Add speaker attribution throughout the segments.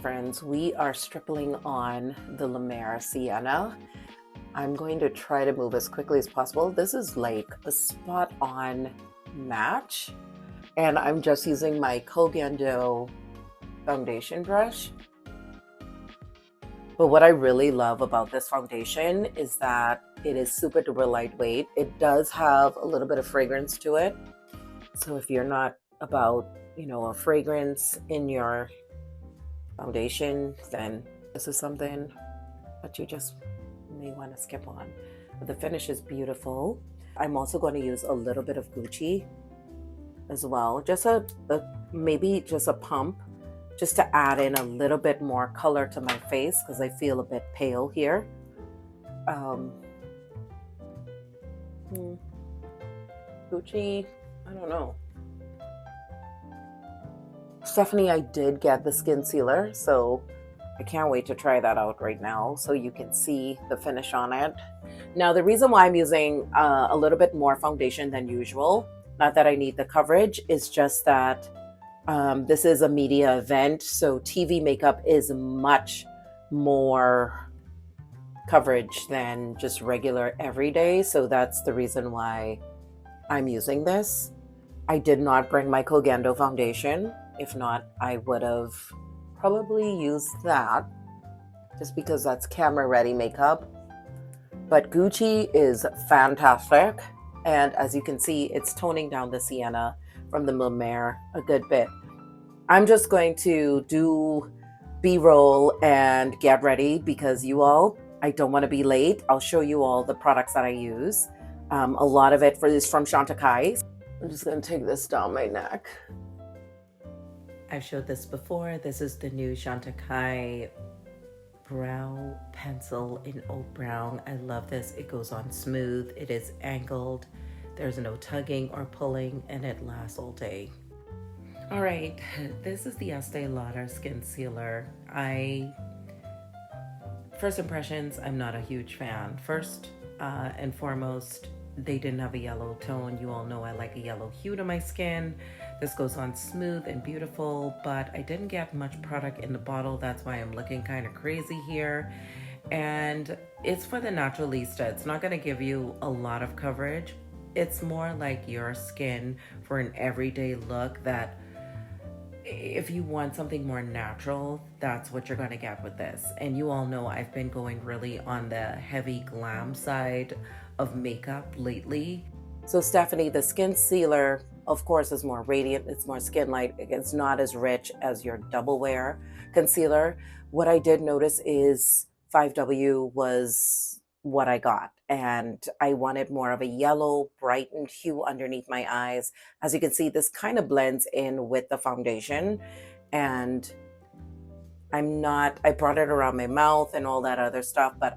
Speaker 1: friends, we are stripling on the LeBrum Sienna. I'm going to try to move as quickly as possible. This is like a spot on match, and I'm just using my Kogendo foundation brush. But what I really love about this foundation is that it is super duper lightweight. It does have a little bit of fragrance to it. So if you're not about, a fragrance in your foundation, then this is something that you just may want to skip on. But the finish is beautiful. I'm also going to use a little bit of Gucci as well. Just maybe just a pump, just to add in a little bit more color to my face because I feel a bit pale here. Gucci, I don't know. Stephanie, I did get the skin sealer, so I can't wait to try that out right now so you can see the finish on it. Now, the reason why I'm using a little bit more foundation than usual, not that I need the coverage, is just that this is a media event, so TV makeup is much more coverage than just regular everyday, so that's the reason why I'm using this. I did not bring my Kogendo foundation. If not, I would have probably used that just because that's camera ready makeup. But Gucci is fantastic. And as you can see, it's toning down the sienna from the LeBrum a good bit. I'm just going to do B-roll and get ready because I don't want to be late. I'll show you all the products that I use. A lot of it is from Chantecaille. I'm just going to take this down my neck. I've showed this before. This is the new Chantecaille brow pencil in oak brown. I love this. It goes on smooth. It is angled. There's no tugging or pulling, and it lasts all day. All right, this is the Estee Lauder Skin Sealer. First impressions, I'm not a huge fan. First and foremost, they didn't have a yellow tone. You all know I like a yellow hue to my skin. This goes on smooth and beautiful, but I didn't get much product in the bottle. That's why I'm looking kind of crazy here. And it's for the naturalista. It's not going to give you a lot of coverage. It's more like your skin for an everyday look that if you want something more natural, that's what you're going to get with this. And you all know I've been going really on the heavy glam side of makeup lately. So Stephanie, the skin sealer, of course, is more radiant. It's more skin light. It's not as rich as your double wear concealer. What I did notice is 5W was what I got, and I wanted more of a yellow brightened hue underneath my eyes. As you can see, this kind of blends in with the foundation, and I brought it around my mouth and all that other stuff, but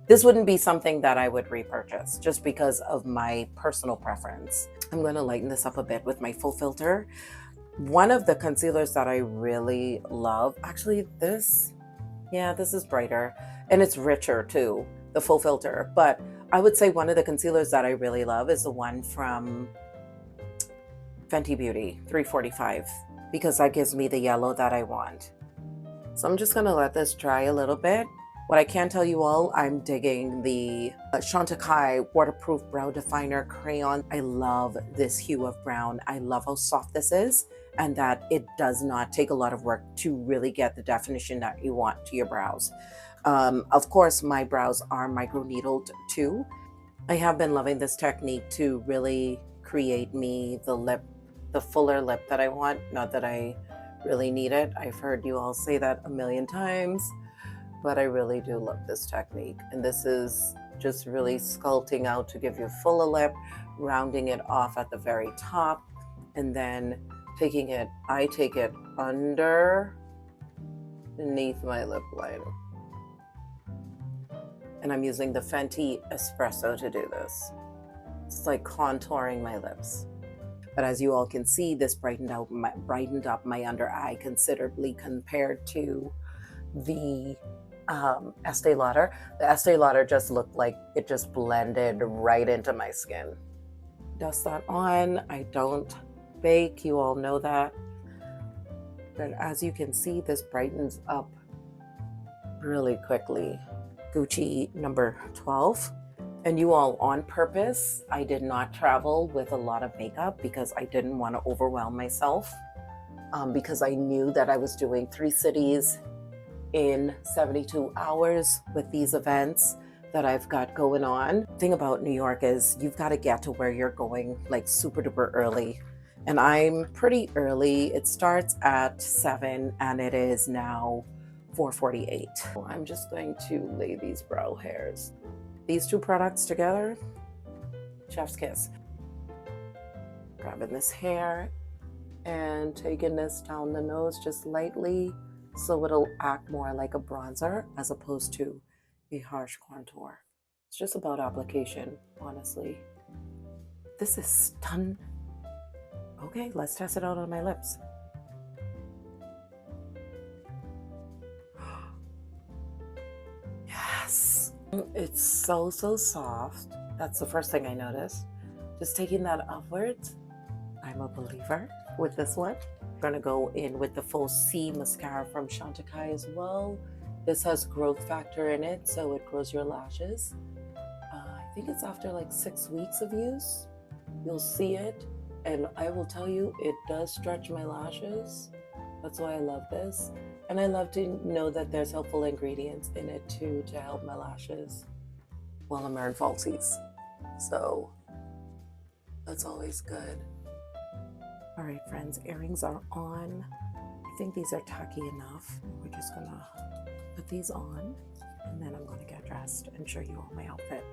Speaker 1: this wouldn't be something that I would repurchase just because of my personal preference. I'm going to lighten this up a bit with my full filter. One of the concealers that I really love, actually this is brighter and it's richer too, the full filter. But I would say one of the concealers that I really love is the one from Fenty Beauty 345 because that gives me the yellow that I want. So I'm just going to let this dry a little bit. What I can tell you all, I'm digging the Chantecaille Waterproof Brow Definer Crayon. I love this hue of brown. I love how soft this is and that it does not take a lot of work to really get the definition that you want to your brows. Of course, my brows are micro-needled too. I have been loving this technique to really create me the fuller lip that I want. Not that I really need it. I've heard you all say that a million times. But I really do love this technique. And this is just really sculpting out to give you a fuller lip, rounding it off at the very top, and then I take it underneath my lip line. And I'm using the Fenty Espresso to do this. It's like contouring my lips. But as you all can see, this brightened up my under eye considerably compared to the Estee Lauder. The Estee Lauder just looked like it just blended right into my skin. Dust that on. I don't bake, you all know that. But as you can see, this brightens up really quickly. Gucci number 12. And you all, on purpose, I did not travel with a lot of makeup because I didn't want to overwhelm myself, because I knew that I was doing 3 cities in 72 hours with these events that I've got going on. The thing about New York is you've got to get to where you're going like super duper early. And I'm pretty early. It starts at 7 and it is now 4:48. I'm just going to lay these brow hairs. These two products together, chef's kiss. Grabbing this hair and taking this down the nose just lightly so it'll act more like a bronzer as opposed to a harsh contour. It's just about application, honestly. This is stunning. Okay, let's test it out on my lips. Yes, it's so soft. That's the first thing I noticed. Just taking that upwards, I'm a believer with this one. I'm gonna go in with the Full C mascara from Chantecaille as well. This has growth factor in it, so it grows your lashes. I think it's after like 6 weeks of use. You'll see it, and I will tell you, it does stretch my lashes. That's why I love this. And I love to know that there's helpful ingredients in it too to help my lashes while I'm wearing falsies. So that's always good. All right, friends, earrings are on. I think these are tacky enough. We're just gonna put these on and then I'm gonna get dressed and show you all my outfit.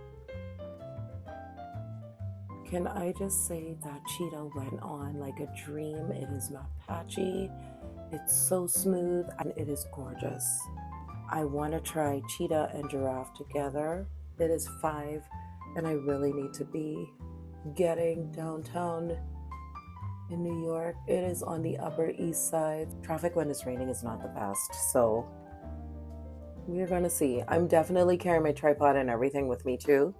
Speaker 1: Can I just say that cheetah went on like a dream? It is not patchy. It's so smooth and it is gorgeous. I want to try cheetah and giraffe together. It is 5 and I really need to be getting downtown in New York. It is on the Upper East Side. Traffic when it's raining is not the best, so we're gonna see. I'm definitely carrying my tripod and everything with me too,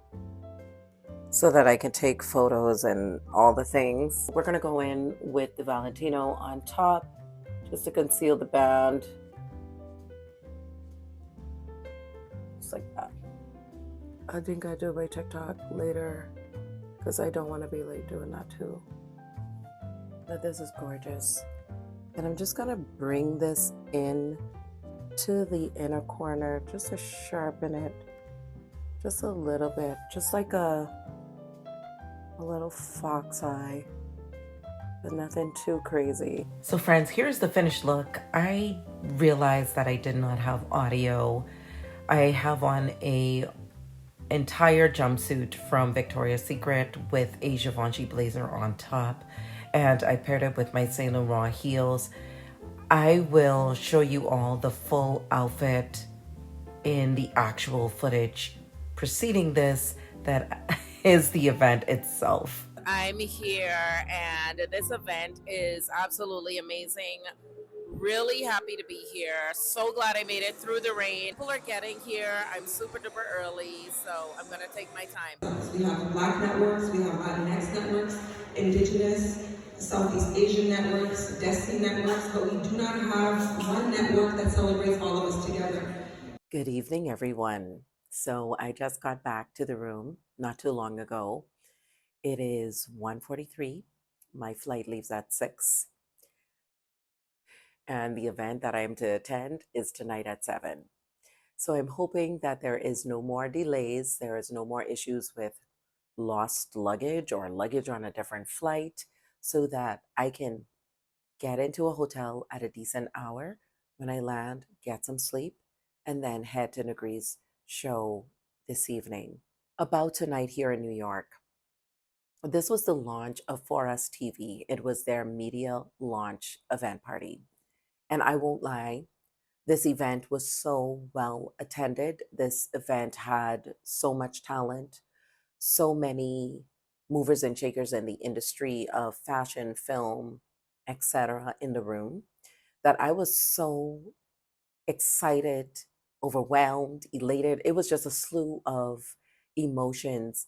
Speaker 1: so that I can take photos and all the things. We're gonna go in with the Valentino on top just to conceal the band. Just like that. I think I do my TikTok later because I don't want to be late doing that too. But this is gorgeous. And I'm just gonna bring this in to the inner corner just to sharpen it just a little bit, just like a little fox eye, but nothing too crazy. So friends, here's the finished look. I realized that I did not have audio. I have on a entire jumpsuit from Victoria's Secret with a Givenchy blazer on top, and I paired it with my Saint Laurent heels. I will show you all the full outfit in the actual footage preceding this, that is the event itself. I'm here and this event is absolutely amazing. Really happy to be here. So glad I made it through the rain. People are getting here. I'm super duper early, so I'm gonna take my time.
Speaker 2: We have Black networks, we have Latinx networks, Indigenous, Southeast Asian networks, Destiny networks, but we do not have one network that celebrates all of us together.
Speaker 1: Good evening, everyone. So I just got back to the room not too long ago. It is 1:43. My flight leaves at 6. And the event that I am to attend is tonight at 7. So I'm hoping that there is no more delays. There is no more issues with lost luggage or luggage on a different flight, so that I can get into a hotel at a decent hour when I land, get some sleep, and then head to Negris show this evening. About tonight here in New York. This was the launch of For Us TV. It was their media launch event party. And I won't lie, this event was so well attended. This event had so much talent, so many movers and shakers in the industry of fashion, film, etc. in the room, that I was so excited, overwhelmed, elated. It was just a slew of emotions.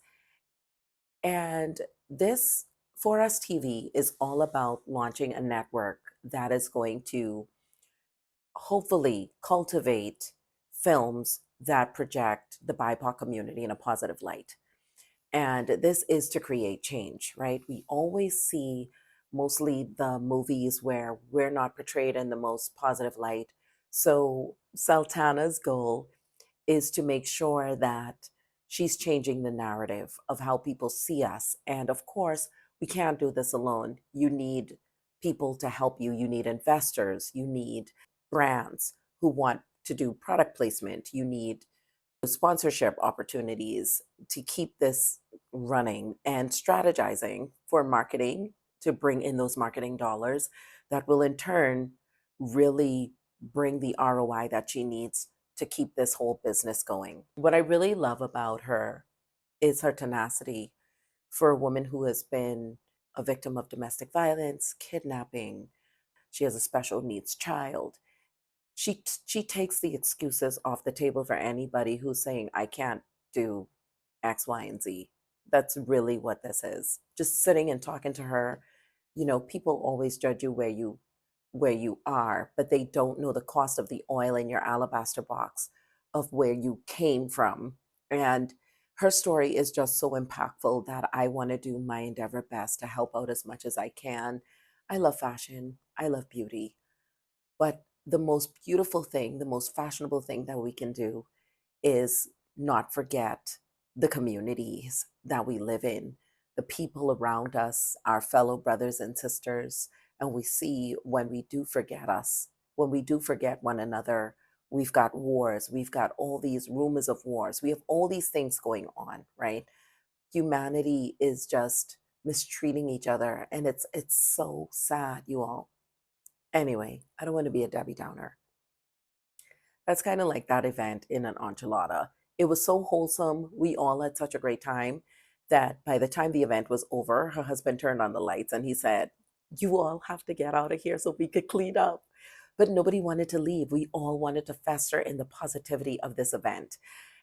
Speaker 1: And this For Us TV is all about launching a network that is going to hopefully cultivate films that project the BIPOC community in a positive light. And this is to create change, right? We always see mostly the movies where we're not portrayed in the most positive light. So Sultana's goal is to make sure that she's changing the narrative of how people see us. And of course, we can't do this alone. You need people to help you. You need investors. You need brands who want to do product placement. You need sponsorship opportunities to keep this running and strategizing for marketing to bring in those marketing dollars that will in turn really bring the ROI that she needs to keep this whole business going. What I really love about her is her tenacity for a woman who has been a victim of domestic violence, kidnapping. She has a special needs child. She takes the excuses off the table for anybody who's saying I can't do X, Y, and Z. That's really what this is. Just sitting and talking to her, people always judge you where you are, but they don't know the cost of the oil in your alabaster box of where you came from. And her story is just so impactful that I want to do my endeavor best to help out as much as I can. I love fashion. I love beauty. But the most beautiful thing, the most fashionable thing that we can do is not forget the communities that we live in, the people around us, our fellow brothers and sisters. And we see when we do forget us, when we do forget one another, we've got wars, we've got all these rumors of wars, we have all these things going on, right? Humanity is just mistreating each other, and it's so sad, you all. Anyway, I don't want to be a Debbie Downer. That's kind of like that event in an enchilada. It was so wholesome. We all had such a great time that by the time the event was over, her husband turned on the lights and he said, "You all have to get out of here so we could clean up." But nobody wanted to leave. We all wanted to fester in the positivity of this event.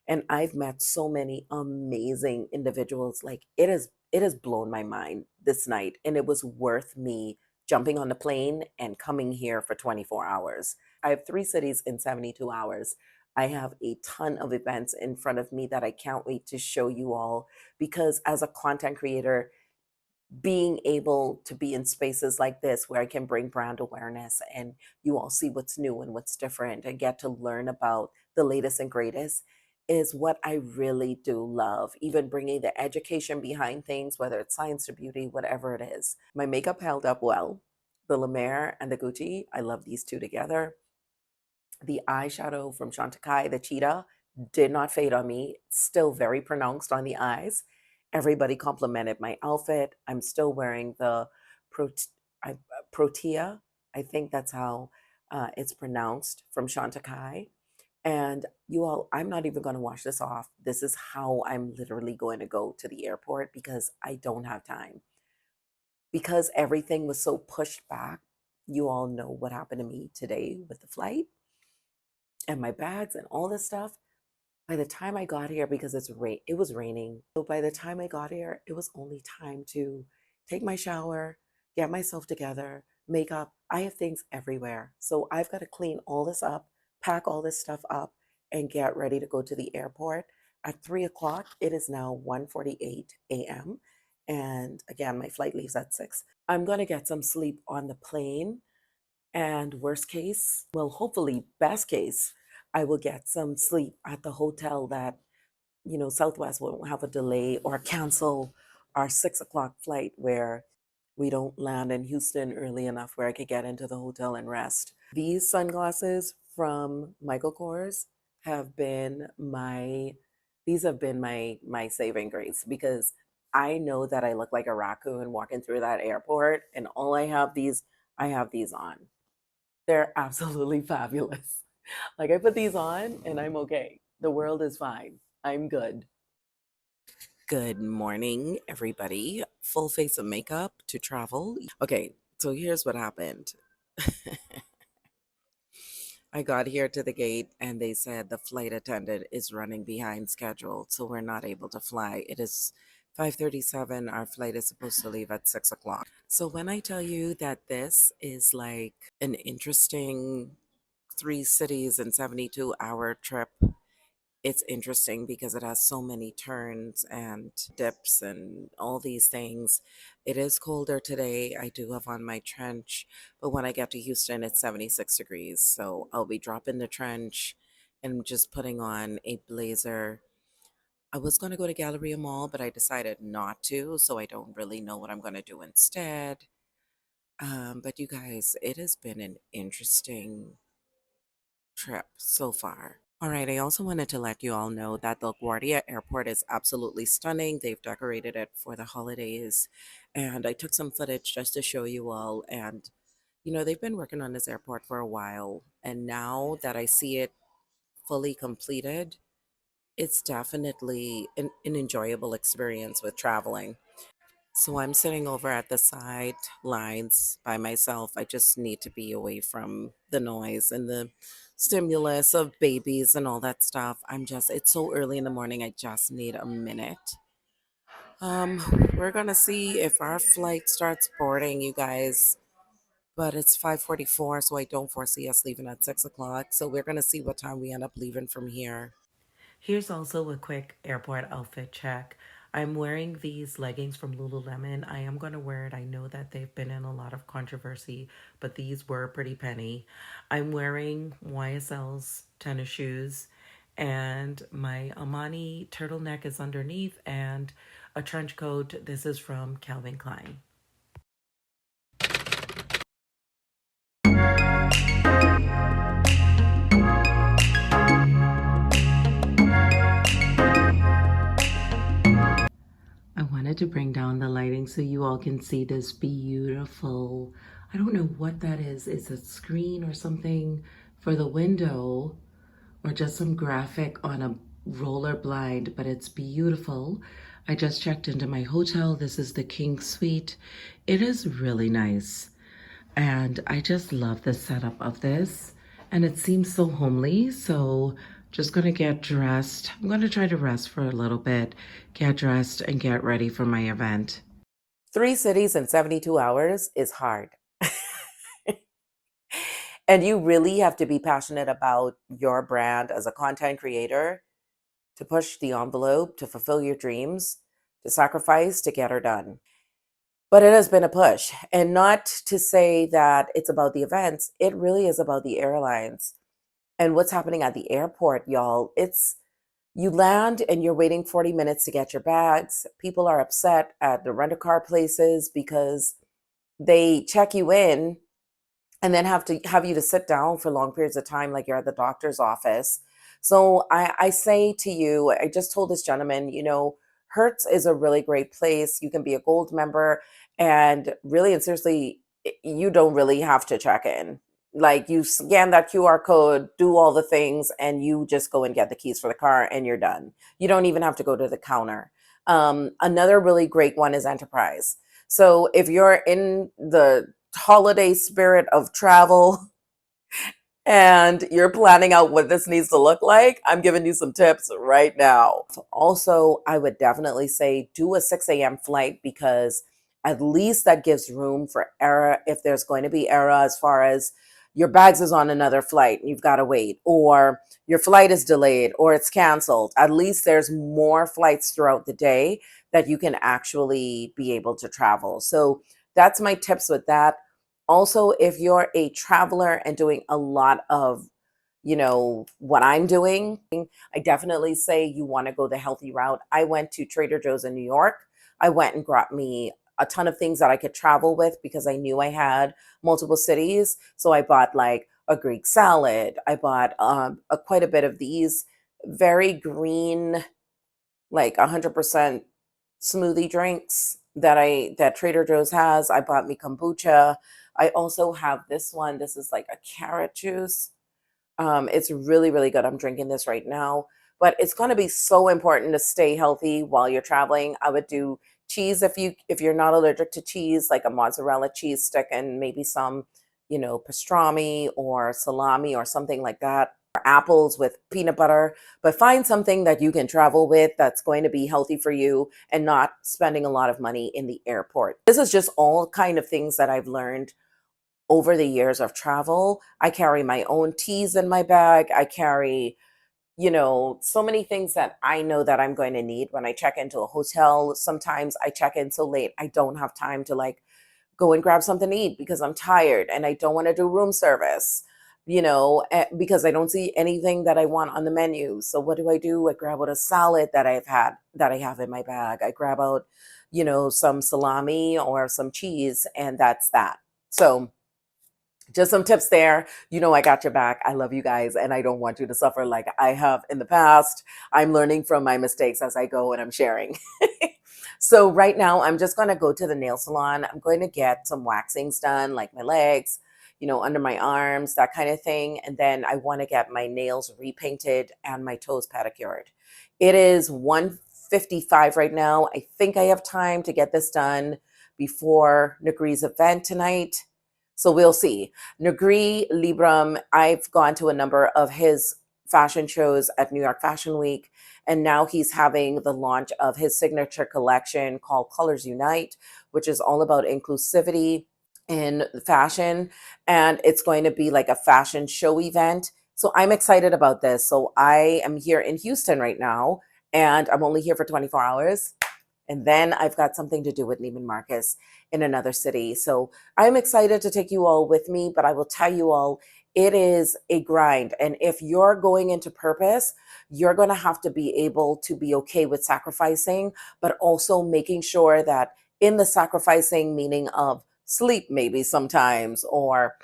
Speaker 1: And I've met so many amazing individuals. Like it has blown my mind this night. And it was worth me jumping on the plane and coming here for 24 hours. I have 3 cities in 72 hours. I have a ton of events in front of me that I can't wait to show you all because as a content creator, being able to be in spaces like this where I can bring brand awareness and you all see what's new and what's different and get to learn about the latest and greatest is what I really do love. Even bringing the education behind things, whether it's science or beauty, whatever it is. My makeup held up well. The La Mer and the Gucci, I love these two together. The eyeshadow from Chantecaille, the cheetah, did not fade on me. Still very pronounced on the eyes. Everybody complimented my outfit. I'm still wearing the Prot- Protea. I think that's how it's pronounced from Chantecaille. And you all, I'm not even going to wash this off. This is how I'm literally going to go to the airport because I don't have time. Because everything was so pushed back, you all know what happened to me today with the flight and my bags and all this stuff. By the time I got here, because it was raining. So by the time I got here, it was only time to take my shower, get myself together, makeup. I have things everywhere. So I've got to clean all this up, pack all this stuff up, and get ready to go to the airport at 3 o'clock. It is now 1:48 a.m. And again, my flight leaves at 6. I'm going to get some sleep on the plane. And worst case, well, hopefully, best case, I will get some sleep at the hotel that, Southwest won't have a delay or cancel our 6 o'clock flight where we don't land in Houston early enough where I could get into the hotel and rest. These sunglasses from Michael Kors have been my saving grace because I know that I look like a raccoon walking through that airport and I have these on. They're absolutely fabulous. Like I put these on and I'm okay. The world is fine. I'm good. Good morning, everybody. Full face of makeup to travel. Okay, so here's what happened. I got here to the gate and they said the flight attendant is running behind schedule, so we're not able to fly. It is 5:37. Our flight is supposed to leave at 6 o'clock. So when I tell you that this is like an interesting 3 cities and 72-hour trip, it's interesting because it has so many turns and dips and all these things. It is colder today. I do have on my trench, but when I get to Houston, it's 76 degrees. So I'll be dropping the trench and just putting on a blazer. I was going to go to Galleria Mall, but I decided not to. So I don't really know what I'm going to do instead. But you guys, it has been an interesting trip so far. All right, I also wanted to let you all know that the LaGuardia Airport is absolutely stunning. They've decorated it for the holidays, and I took some footage just to show you all. And, they've been working on this airport for a while, and now that I see it fully completed, it's definitely an enjoyable experience with traveling. So I'm sitting over at the side lines by myself. I just need to be away from the noise and the stimulus of babies and all that stuff. It's so early in the morning. I just need a minute. Um, we're gonna see if our flight starts boarding, you guys. But it's 5:44, so I don't foresee us leaving at 6 o'clock. So we're gonna see what time we end up leaving from here. Here's also a quick airport outfit check. I'm wearing these leggings from Lululemon. I am going to wear it. I know that they've been in a lot of controversy, but these were pretty penny. I'm wearing YSL's tennis shoes, and my Amani turtleneck is underneath, and a trench coat. This is from Calvin Klein. I wanted to bring down the lighting so you all can see this beautiful, I don't know what that is. It's a screen or something for the window or just some graphic on a roller blind, but it's beautiful. I just checked into my hotel. This is the King Suite. It is really nice. And I just love the setup of this. And it seems so homely. So just gonna get dressed. I'm gonna try to rest for a little bit, get dressed, and get ready for my event. 3 cities in 72 hours is hard. And you really have to be passionate about your brand as a content creator to push the envelope, to fulfill your dreams, to sacrifice to get her done. But it has been a push. And not to say that it's about the events, it really is about the airlines and what's happening at the airport, y'all. It's you land and you're waiting 40 minutes to get your bags. People are upset at the rental car places because they check you in and then have you to sit down for long periods of time like you're at the doctor's office. So I say to you, I just told this gentleman, Hertz is a really great place. You can be a gold member, and really and seriously, you don't really have to check in. Like, you scan that QR code, do all the things, and you just go and get the keys for the car and you're done. You don't even have to go to the counter. Another really great one is Enterprise. So if you're in the holiday spirit of travel and you're planning out what this needs to look like, I'm giving you some tips right now. Also, I would definitely say do a 6 a.m. flight, because at least that gives room for error if there's going to be error, as far as your bags is on another flight and you've got to wait, or your flight is delayed or it's canceled. At least there's more flights throughout the day that you can actually be able to travel. So that's my tips with that. Also, if you're a traveler and doing a lot of, what I'm doing, I definitely say you want to go the healthy route. I went to Trader Joe's in New York. I went and got me a ton of things that I could travel with because I knew I had multiple cities. So I bought like a Greek salad. I bought quite a bit of these very green, like 100% smoothie drinks that Trader Joe's has. I bought me kombucha. I also have this one. This is like a carrot juice. It's really, really good. I'm drinking this right now. But it's going to be so important to stay healthy while you're traveling. I would do cheese if you're not allergic to cheese, like a mozzarella cheese stick and maybe some, pastrami or salami or something like that. apples with peanut butter, but find something that you can travel with that's going to be healthy for you and not spending a lot of money in the airport. This is just all kind of things that I've learned over the years of travel. I carry my own teas in my bag. I carry, so many things that I know that I'm going to need when I check into a hotel. Sometimes I check in so late, I don't have time to like go and grab something to eat because I'm tired and I don't want to do room service, because I don't see anything that I want on the menu. So what do? I grab out a salad that I have in my bag. I grab out, some salami or some cheese, and that's that. So just some tips there. I got your back. I love you guys, and I don't want you to suffer like I have in the past. I'm learning from my mistakes as I go, and I'm sharing. So right now, I'm just going to go to the nail salon. I'm going to get some waxings done, like my legs, under my arms, that kind of thing. And then I want to get my nails repainted and my toes pedicured. It is 1:55 right now. I think I have time to get this done before Negris' event tonight. So we'll see. Negris, LeBrum, I've gone to a number of his fashion shows at New York Fashion Week, and now he's having the launch of his signature collection called Colors Unite, which is all about inclusivity in fashion, and it's going to be like a fashion show event. So I'm excited about this. So I am here in Houston right now, and I'm only here for 24 hours. And then I've got something to do with Neiman Marcus in another city. So I'm excited to take you all with me, but I will tell you all, it is a grind. And if you're going into purpose, you're going to have to be able to be okay with sacrificing, but also making sure that in the sacrificing, meaning of sleep maybe sometimes, or,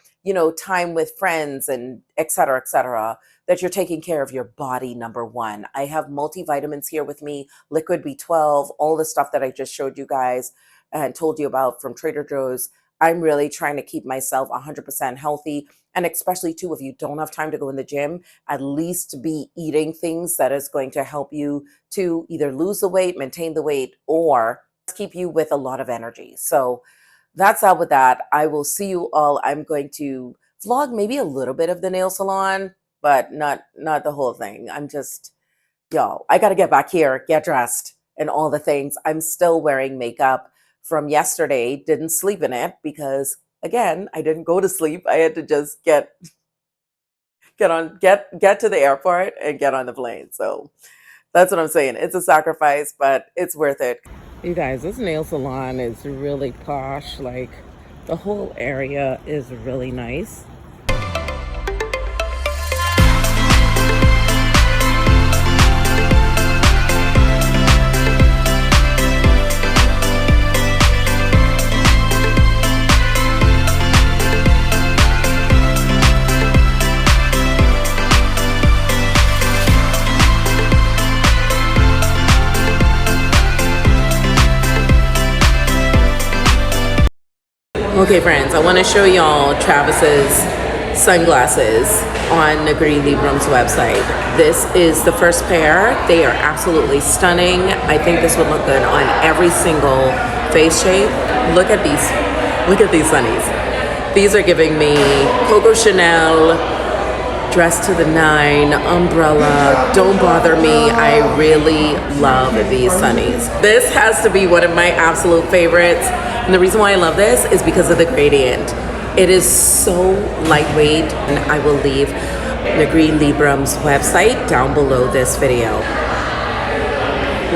Speaker 1: time with friends and et cetera, that you're taking care of your body, number one. I have multivitamins here with me, liquid B12, all the stuff that I just showed you guys and told you about from Trader Joe's. I'm really trying to keep myself 100% healthy. And especially too, if you don't have time to go in the gym, at least be eating things that is going to help you to either lose the weight, maintain the weight, or keep you with a lot of energy. So that's out with that. I will see you all. I'm going to vlog maybe a little bit of the nail salon, but not the whole thing. I'm just, I got to get back here, get dressed and all the things. I'm still wearing makeup from yesterday. Didn't sleep in it because, again, I didn't go to sleep. I had to just get to the airport and get on the plane. So that's what I'm saying. It's a sacrifice, but it's worth it. You guys, this nail salon is really posh. Like, the whole area is really nice. Okay, friends, I want to show y'all Travis's sunglasses on Negris LeBrum's website. This is the first pair. They are absolutely stunning. I think this would look good on every single face shape. Look at these sunnies. These are giving me Coco Chanel, dress to the nine, umbrella, don't bother me. I really love these sunnies. This has to be one of my absolute favorites. And the reason why I love this is because of the gradient. It is so lightweight, and I will leave Negris LeBrum's website down below this video.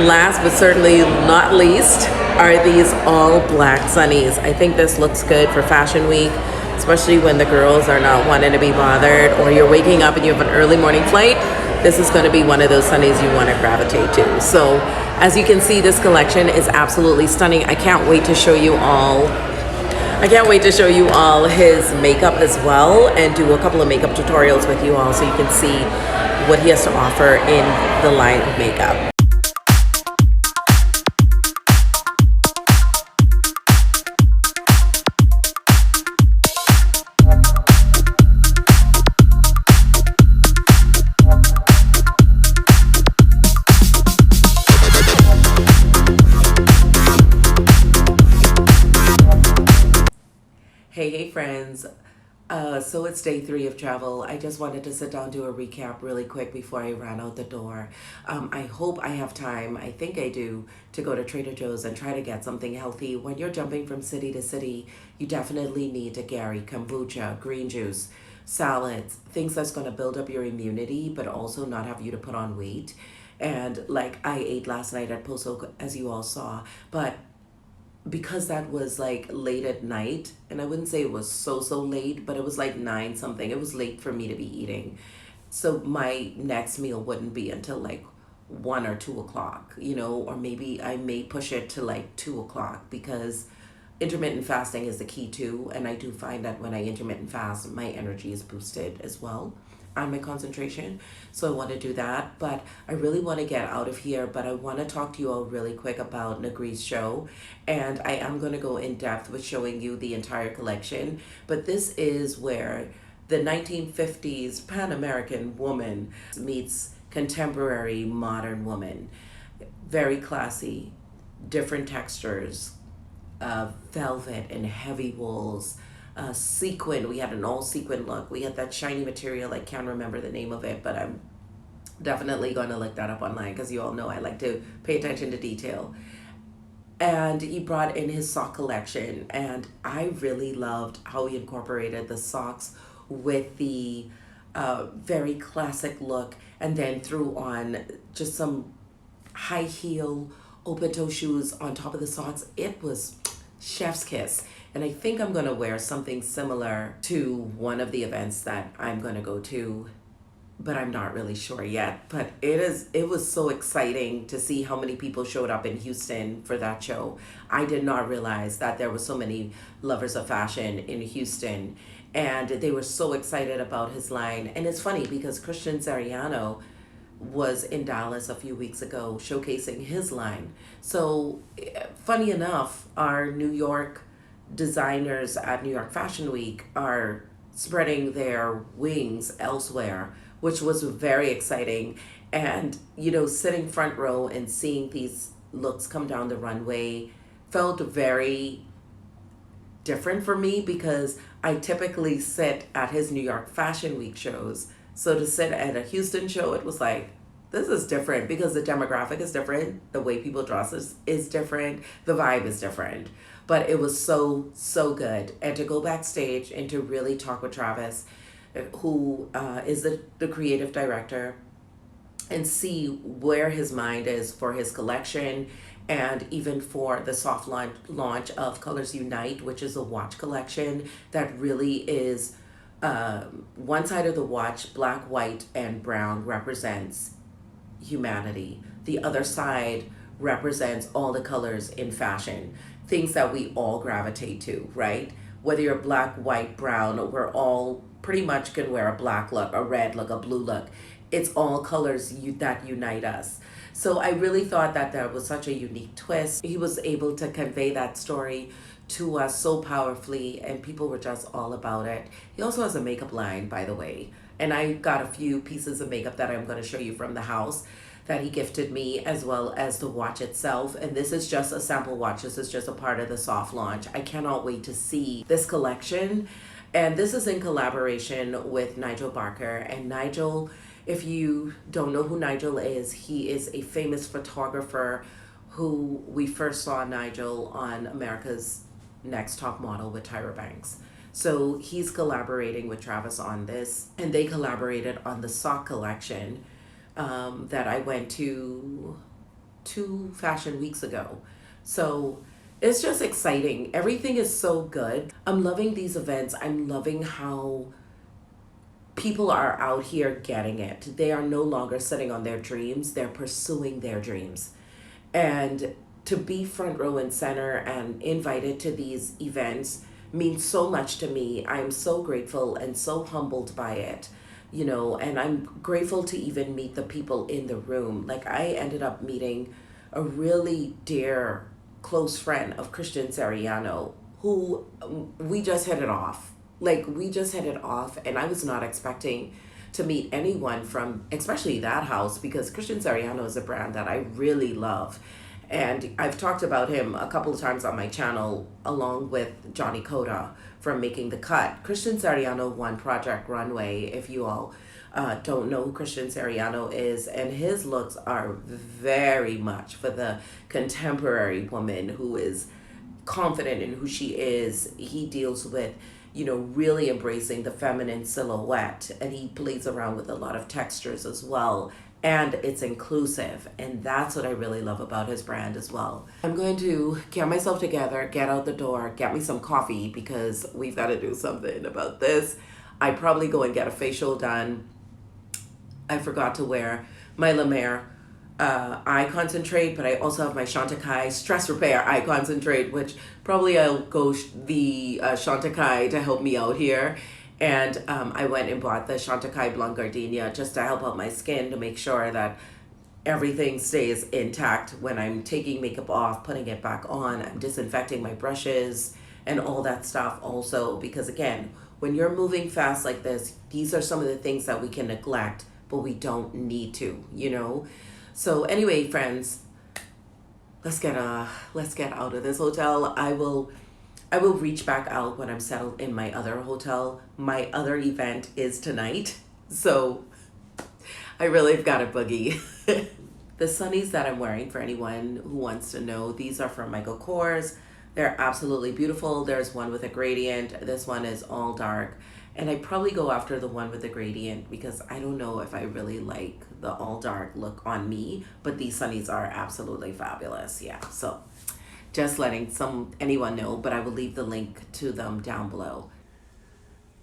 Speaker 1: Last but certainly not least are these all black sunnies. I think this looks good for Fashion Week, especially when the girls are not wanting to be bothered, or you're waking up and you have an early morning flight. This is going to be one of those sunnies you want to gravitate to. So as you can see, this collection is absolutely stunning. I can't wait to show you all his makeup as well, and do a couple of makeup tutorials with you all so you can see what he has to offer in the line of makeup. Hey friends, So it's day 3 of travel. I just wanted to sit down, do a recap really quick before I ran out the door. I hope I have time, I think I do, to go to Trader Joe's and try to get something healthy. When you're jumping from city to city, you definitely need to carry kombucha, green juice, salads, things that's going to build up your immunity, but also not have you to put on weight. And like I ate last night at Poso, as you all saw, but because that was like late at night, and I wouldn't say it was so late, but it was like 9 something. It was late for me to be eating. So my next meal wouldn't be until like 1 or 2 o'clock, or maybe I may push it to like 2 o'clock because intermittent fasting is the key too. And I do find that when I intermittent fast, my energy is boosted as well on my concentration. So I want to do that. But I really want to get out of here. But I want to talk to you all really quick about Negris show. And I am going to go in depth with showing you the entire collection. But this is where the 1950s Pan American woman meets contemporary modern woman. Very classy, different textures, velvet and heavy wools, sequin. We had an all sequin look. We had that shiny material. I can't remember the name of it, but I'm definitely going to look that up online because you all know I like to pay attention to detail. And he brought in his sock collection, and I really loved how he incorporated the socks with the very classic look, and then threw on just some high heel open toe shoes on top of the socks. It was chef's kiss. And I think I'm going to wear something similar to one of the events that I'm going to go to, but I'm not really sure yet. But it was so exciting to see how many people showed up in Houston for that show. I did not realize that there were so many lovers of fashion in Houston, and they were so excited about his line. And it's funny because Christian Siriano was in Dallas a few weeks ago showcasing his line. So funny enough, our New York designers at New York Fashion Week are spreading their wings elsewhere, which was very exciting. And, sitting front row and seeing these looks come down the runway felt very different for me because I typically sit at his New York Fashion Week shows. So to sit at a Houston show, it was like, this is different because the demographic is different. The way people dress is different. The vibe is different. But it was so good. And to go backstage and to really talk with Travis, who is the creative director, and see where his mind is for his collection, and even for the soft launch of Colors Unite, which is a watch collection that really is one side of the watch, black, white, and brown, represents humanity. The other side represents all the colors in fashion, things that we all gravitate to, right? Whether you're black, white, brown, we're all pretty much can wear a black look, a red look, a blue look. It's all colors that unite us. So I really thought that was such a unique twist. He was able to convey that story to us so powerfully, and people were just all about it. He also has a makeup line, by the way. And I got a few pieces of makeup that I'm going to show you from the house that he gifted me, as well as the watch itself. And this is just a sample watch. This is just a part of the soft launch. I cannot wait to see this collection. And this is in collaboration with Nigel Barker. And Nigel, if you don't know who Nigel is, he is a famous photographer who we first saw Nigel on America's Next Top Model with Tyra Banks. So he's collaborating with Travis on this, and they collaborated on the sock collection that I went to 2 fashion weeks ago. So it's just exciting. Everything is so good. I'm loving these events. I'm loving how people are out here getting it. They are no longer sitting on their dreams. They're pursuing their dreams. And to be front row and center and invited to these events means so much to me. I'm so grateful and so humbled by it, and I'm grateful to even meet the people in the room. Like, I ended up meeting a really dear, close friend of Christian Siriano, who we just hit it off. And I was not expecting to meet anyone from, especially that house, because Christian Siriano is a brand that I really love. And I've talked about him a couple of times on my channel, along with Johnny Coda from Making the Cut. Christian Siriano won Project Runway, if you all don't know who Christian Siriano is. And his looks are very much for the contemporary woman who is confident in who she is. He deals with, really embracing the feminine silhouette, and he plays around with a lot of textures as well. And it's inclusive, and that's what I really love about his brand as well. I'm going to get myself together, get out the door, get me some coffee because we've got to do something about this. I probably go and get a facial done. I forgot to wear my La Mer eye concentrate, but I also have my Chantecaille stress repair eye concentrate, which probably I'll go the Chantecaille to help me out here. And I went and bought the Chantecaille Blanc Gardenia just to help out my skin, to make sure that everything stays intact when I'm taking makeup off, putting it back on. I'm disinfecting my brushes and all that stuff also, because again, when you're moving fast like this, these are some of the things that we can neglect, but we don't need to. So anyway, friends, let's get out of this hotel. I will reach back out when I'm settled in my other hotel. My other event is tonight, so I really have got a boogie. The sunnies that I'm wearing, for anyone who wants to know, these are from Michael Kors. They're absolutely beautiful. There's one with a gradient. This one is all dark. And I probably go after the one with the gradient because I don't know if I really like the all dark look on me, but these sunnies are absolutely fabulous. Yeah, so just letting anyone know, but I will leave the link to them down below.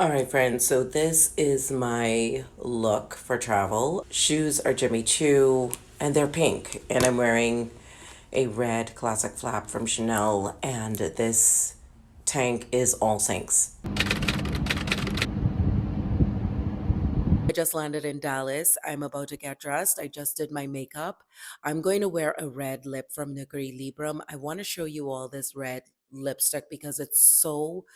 Speaker 1: All right, friends, so this is my look for travel. Shoes are Jimmy Choo, and they're pink, and I'm wearing a red classic flap from Chanel, and this tank is All Saints. I just landed in Dallas. I'm about to get dressed. I just did my makeup. I'm going to wear a red lip from Negris LeBrum. I want to show you all this red lipstick because it's so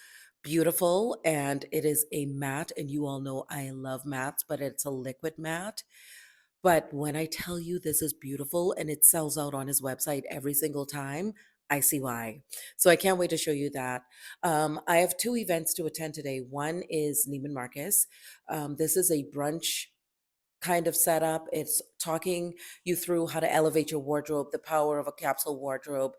Speaker 1: beautiful, and it is a matte, and you all know I love mattes, but it's a liquid matte. But when I tell you this is beautiful and it sells out on his website every single time, I see why. So I can't wait to show you that. I have two events to attend today. One is Neiman Marcus. This is a brunch kind of setup. It's talking you through how to elevate your wardrobe, the power of a capsule wardrobe,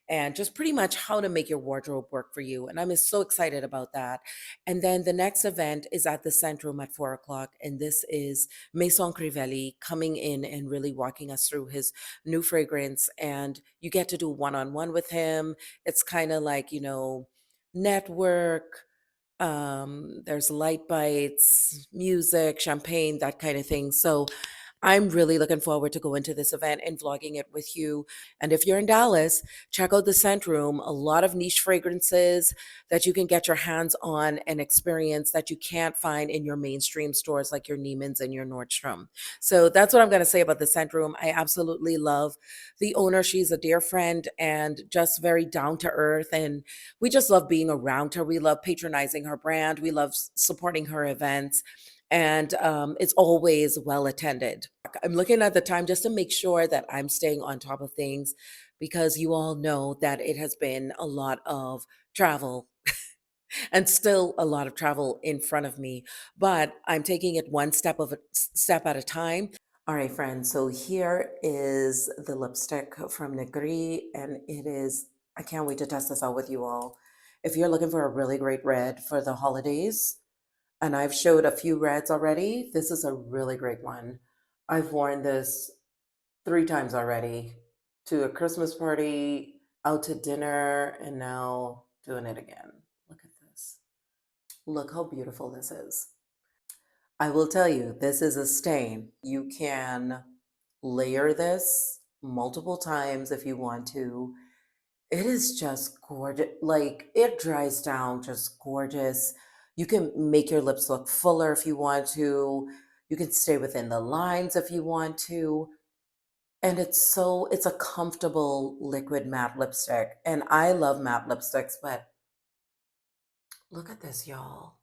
Speaker 1: and just pretty much how to make your wardrobe work for you. And I'm just so excited about that. And then the next event is at the Centrum at 4 o'clock. And this is Maison Crivelli coming in and really walking us through his new fragrance. And you get to do one-on-one with him. It's kind of like, network, there's light bites, music, champagne, that kind of thing. So I'm really looking forward to going to this event and vlogging it with you. And if you're in Dallas, check out the Scent Room. A lot of niche fragrances that you can get your hands on and experience that you can't find in your mainstream stores like your Neiman's and your Nordstrom. So that's what I'm going to say about the Scent Room. I absolutely love the owner. She's a dear friend and just very down to earth. And we just love being around her. We love patronizing her brand. We love supporting her events, and it's always well attended. I'm looking at the time just to make sure that I'm staying on top of things because you all know that it has been a lot of travel and still a lot of travel in front of me, but I'm taking it one step at a time. All right, friends, so here is the lipstick from Negris, and I can't wait to test this out with you all. If you're looking for a really great red for the holidays, and I've showed a few reds already, this is a really great one. I've worn this 3 times already, to a Christmas party, out to dinner, and now doing it again. Look at this. Look how beautiful this is. I will tell you, this is a stain. You can layer this multiple times if you want to. It is just gorgeous. Like, it dries down just gorgeous. You can make your lips look fuller if you want to. You can stay within the lines if you want to. And it's a comfortable liquid matte lipstick. And I love matte lipsticks, but look at this, y'all.